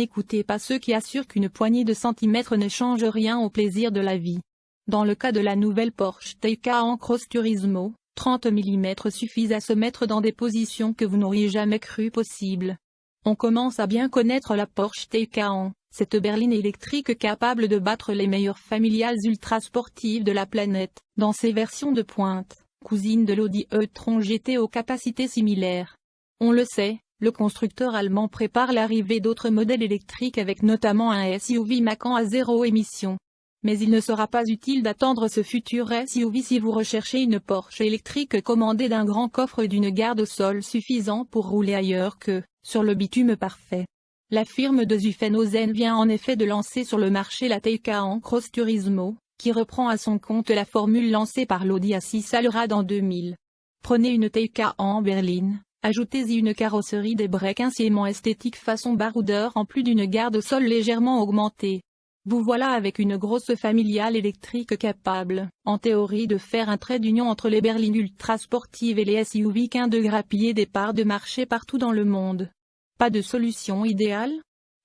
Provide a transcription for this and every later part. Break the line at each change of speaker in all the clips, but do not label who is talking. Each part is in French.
N'écoutez pas ceux qui assurent qu'une poignée de centimètres ne change rien au plaisir de la vie. Dans le cas de la nouvelle Porsche Taycan Cross Turismo, 30 mm suffisent à se mettre dans des positions que vous n'auriez jamais cru possibles. On commence à bien connaître la Porsche Taycan, cette berline électrique capable de battre les meilleures familiales ultra-sportives de la planète, dans ses versions de pointe, cousine de l'Audi e-tron GT aux capacités similaires. On le sait, le constructeur allemand prépare l'arrivée d'autres modèles électriques avec notamment un SUV Macan à zéro émission. Mais il ne sera pas utile d'attendre ce futur SUV si vous recherchez une Porsche électrique commandée d'un grand coffre et d'une garde au sol suffisant pour rouler ailleurs que sur le bitume parfait. La firme de Zuffenhausen vient en effet de lancer sur le marché la Taycan Cross Turismo, qui reprend à son compte la formule lancée par l'Audi A6 Allrad en 2000. Prenez une Taycan berline, ajoutez-y une carrosserie des breaks aisément esthétique façon baroudeur en plus d'une garde au sol légèrement augmentée. Vous voilà avec une grosse familiale électrique capable, en théorie, de faire un trait d'union entre les berlines ultra sportives et les SUV qu'un de grappiller des parts de marché partout dans le monde. Pas de solution idéale?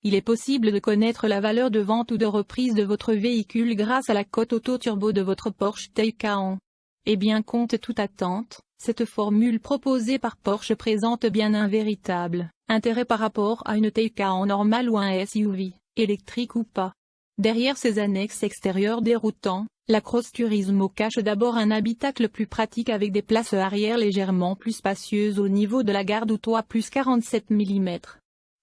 Il est possible de connaître la valeur de vente ou de reprise de votre véhicule grâce à la cote auto-turbo de votre Porsche Taycan. Eh bien, contre toute attente, cette formule proposée par Porsche présente bien un véritable intérêt par rapport à une Taycan normale ou un SUV, électrique ou pas. Derrière ces annexes extérieures déroutants, la Cross Turismo cache d'abord un habitacle plus pratique avec des places arrière légèrement plus spacieuses au niveau de la garde ou toit plus 47 mm.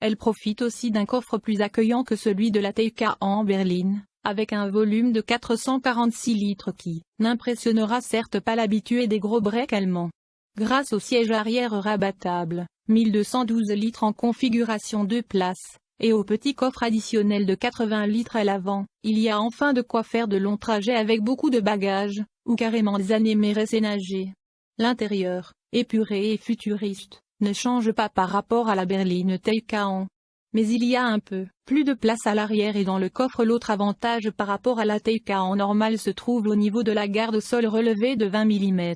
Elle profite aussi d'un coffre plus accueillant que celui de la Taycan berline, avec un volume de 446 litres qui n'impressionnera certes pas l'habitué des gros breaks allemands. Grâce au siège arrière rabattable, 1212 litres en configuration 2 places, et au petit coffre additionnel de 80 litres à l'avant, il y a enfin de quoi faire de longs trajets avec beaucoup de bagages, ou carrément des années ménagées. L'intérieur, épuré et futuriste, ne change pas par rapport à la berline Taycan. Mais il y a un peu plus de place à l'arrière et dans le coffre. L'autre avantage par rapport à la Taycan normale se trouve au niveau de la garde au sol relevée de 20 mm.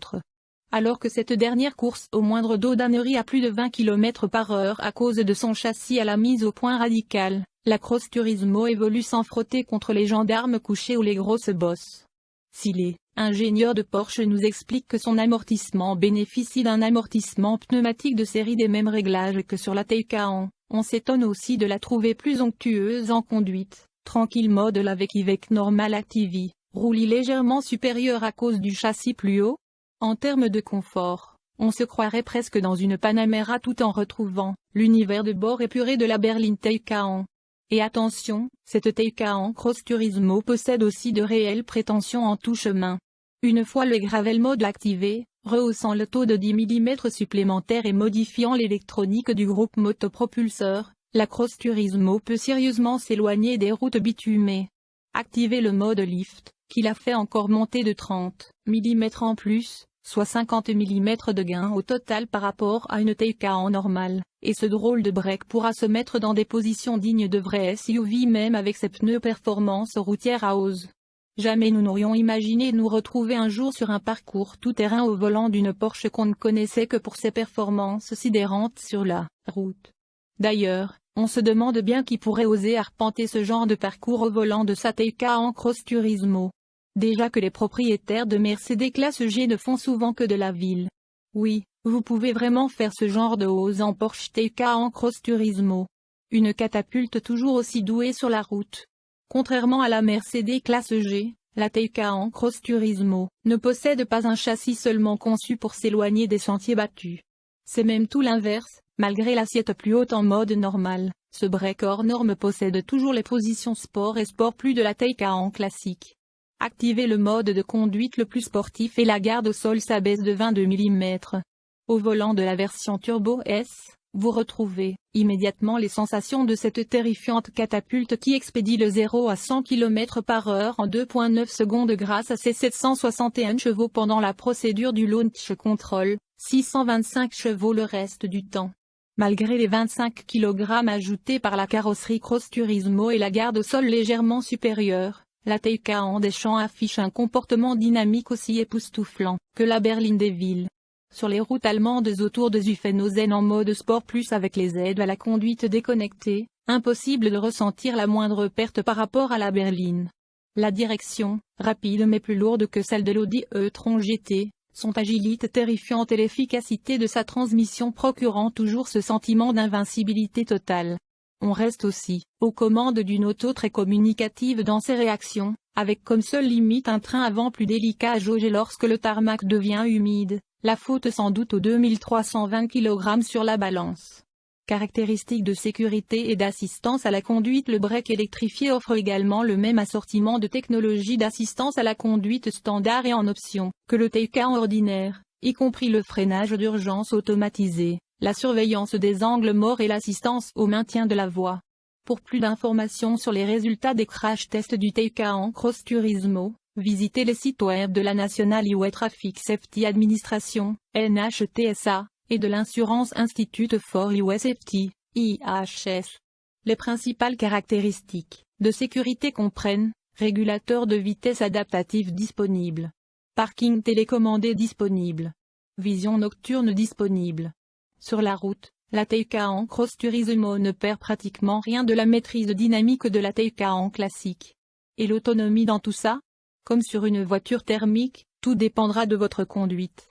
Alors que cette dernière course au moindre dodanerie à plus de 20 km/h à cause de son châssis à la mise au point radicale, la Cross Turismo évolue sans frotter contre les gendarmes couchés ou les grosses bosses. Si les ingénieurs de Porsche nous expliquent que son amortissement bénéficie d'un amortissement pneumatique de série des mêmes réglages que sur la Taycan, on s'étonne aussi de la trouver plus onctueuse en conduite. Tranquille mode avec IVEC normal Activi, roulis légèrement supérieur à cause du châssis plus haut. En termes de confort, on se croirait presque dans une Panamera tout en retrouvant l'univers de bord épuré de la berline Taycan. Et attention, cette Taycan Cross Turismo possède aussi de réelles prétentions en tout-chemin. Une fois le Gravel Mode activé, rehaussant le taux de 10 mm supplémentaires et modifiant l'électronique du groupe motopropulseur, la Cross Turismo peut sérieusement s'éloigner des routes bitumées. Activez le mode lift, qui la fait encore monter de 30 mm en plus, soit 50 mm de gain au total par rapport à une Taycan normale, et ce drôle de break pourra se mettre dans des positions dignes de vrais SUV même avec ses pneus performance routière à hausse. Jamais nous n'aurions imaginé nous retrouver un jour sur un parcours tout-terrain au volant d'une Porsche qu'on ne connaissait que pour ses performances sidérantes sur la route. D'ailleurs, on se demande bien qui pourrait oser arpenter ce genre de parcours au volant de sa Taycan Cross Turismo. Déjà que les propriétaires de Mercedes classe G ne font souvent que de la ville. Oui, vous pouvez vraiment faire ce genre de hausse en Porsche Taycan Cross Turismo. Une catapulte toujours aussi douée sur la route. Contrairement à la Mercedes classe G, la Taycan Cross Turismo ne possède pas un châssis seulement conçu pour s'éloigner des sentiers battus. C'est même tout l'inverse, malgré l'assiette plus haute en mode normal, ce break hors norme possède toujours les positions sport et sport plus de la Taycan classique. Activez le mode de conduite le plus sportif et la garde au sol s'abaisse de 22 mm. Au volant de la version Turbo S, vous retrouvez immédiatement les sensations de cette terrifiante catapulte qui expédie le 0 à 100 km/h en 2,9 secondes grâce à ses 761 chevaux pendant la procédure du launch control, 625 chevaux le reste du temps. Malgré les 25 kg ajoutés par la carrosserie Cross Turismo et la garde au sol légèrement supérieure, la Taycan des champs affiche un comportement dynamique aussi époustouflant que la berline des villes. Sur les routes allemandes autour de Zuffenhausen en mode sport plus avec les aides à la conduite déconnectée, impossible de ressentir la moindre perte par rapport à la berline. La direction, rapide mais plus lourde que celle de l'Audi e-tron GT, son agilité terrifiante et l'efficacité de sa transmission procurant toujours ce sentiment d'invincibilité totale. On reste aussi aux commandes d'une auto très communicative dans ses réactions, avec comme seule limite un train avant plus délicat à jauger lorsque le tarmac devient humide, la faute sans doute aux 2320 kg sur la balance. Caractéristiques de sécurité et d'assistance à la conduite. Le break électrifié offre également le même assortiment de technologies d'assistance à la conduite standard et en option que le Taycan ordinaire, y compris le freinage d'urgence automatisé, la surveillance des angles morts et l'assistance au maintien de la voie. Pour plus d'informations sur les résultats des crash tests du Taycan Cross Turismo, visitez les sites web de la National Highway Traffic Safety Administration, NHTSA, et de l'Insurance Institute for Highway Safety, IHS. Les principales caractéristiques de sécurité comprennent: régulateur de vitesse adaptatif disponible, parking télécommandé disponible, vision nocturne disponible. Sur la route, la Taycan Cross Turismo ne perd pratiquement rien de la maîtrise dynamique de la Taycan classique. Et l'autonomie dans tout ça? Comme sur une voiture thermique, tout dépendra de votre conduite.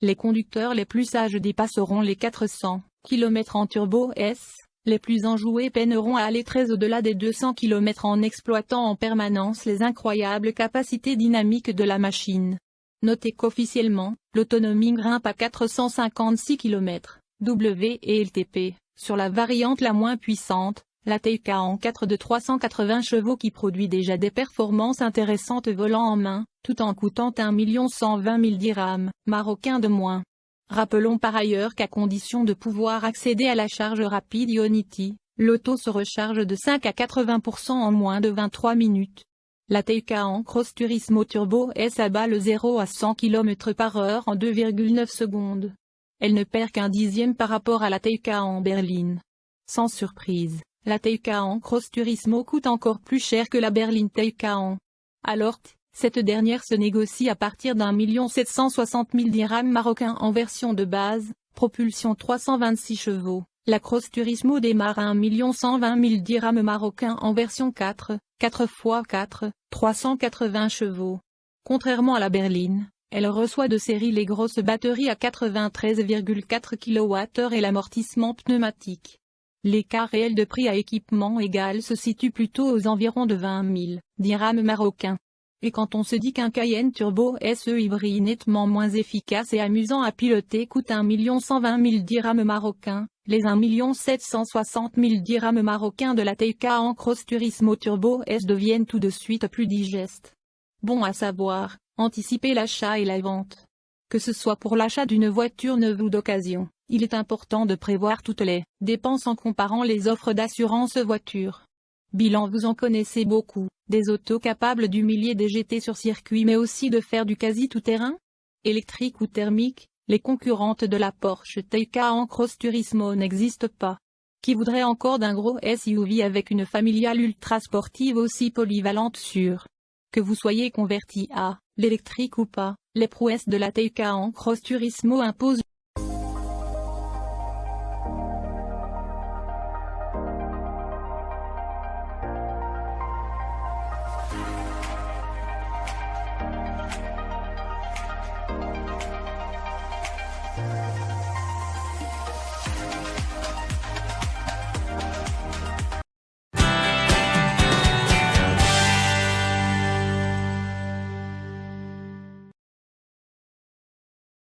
Les conducteurs les plus sages dépasseront les 400 km en Turbo S, les plus enjoués peineront à aller très au-delà des 200 km en exploitant en permanence les incroyables capacités dynamiques de la machine. Notez qu'officiellement, l'autonomie grimpe à 456 km, WLTP, sur la variante la moins puissante, la Taycan 4 de 380 chevaux qui produit déjà des performances intéressantes volant en main, tout en coûtant 1 120 000 dirhams marocains de moins. Rappelons par ailleurs qu'à condition de pouvoir accéder à la charge rapide Ionity, l'auto se recharge de 5 à 80% en moins de 23 minutes. La Taycan Cross Turismo Turbo S abat le 0 à 100 km/h en 2,9 secondes. Elle ne perd qu'un dixième par rapport à la Taycan berline. Sans surprise, la Taycan Cross Turismo coûte encore plus cher que la berline Taycan. Alors, cette dernière se négocie à partir d'1 760 000 dirhams marocains en version de base, propulsion 326 chevaux. La Cross Turismo démarre à 1 120 000 dirhams marocains en version 4x4, 380 chevaux. Contrairement à la berline, elle reçoit de série les grosses batteries à 93,4 kWh et l'amortissement pneumatique. L'écart réel de prix à équipement égal se situe plutôt aux environs de 20 000 dirhams marocains. Et quand on se dit qu'un Cayenne Turbo SE hybride nettement moins efficace et amusant à piloter coûte 1 120 000 dirhams marocains, les 1 760 000 dirhams marocains de la Taycan Cross Turismo Turbo S deviennent tout de suite plus digestes. Bon à savoir, anticiper l'achat et la vente. Que ce soit pour l'achat d'une voiture neuve ou d'occasion, il est important de prévoir toutes les dépenses en comparant les offres d'assurance voiture. Bilan: vous en connaissez beaucoup, des autos capables d'humilier des GT sur circuit mais aussi de faire du quasi tout-terrain? Électrique ou thermique, les concurrentes de la Porsche Taycan Cross Turismo n'existent pas. Qui voudrait encore d'un gros SUV avec une familiale ultra sportive aussi polyvalente sur? Que vous soyez converti à l'électrique ou pas, les prouesses de la Taycan Cross Turismo imposent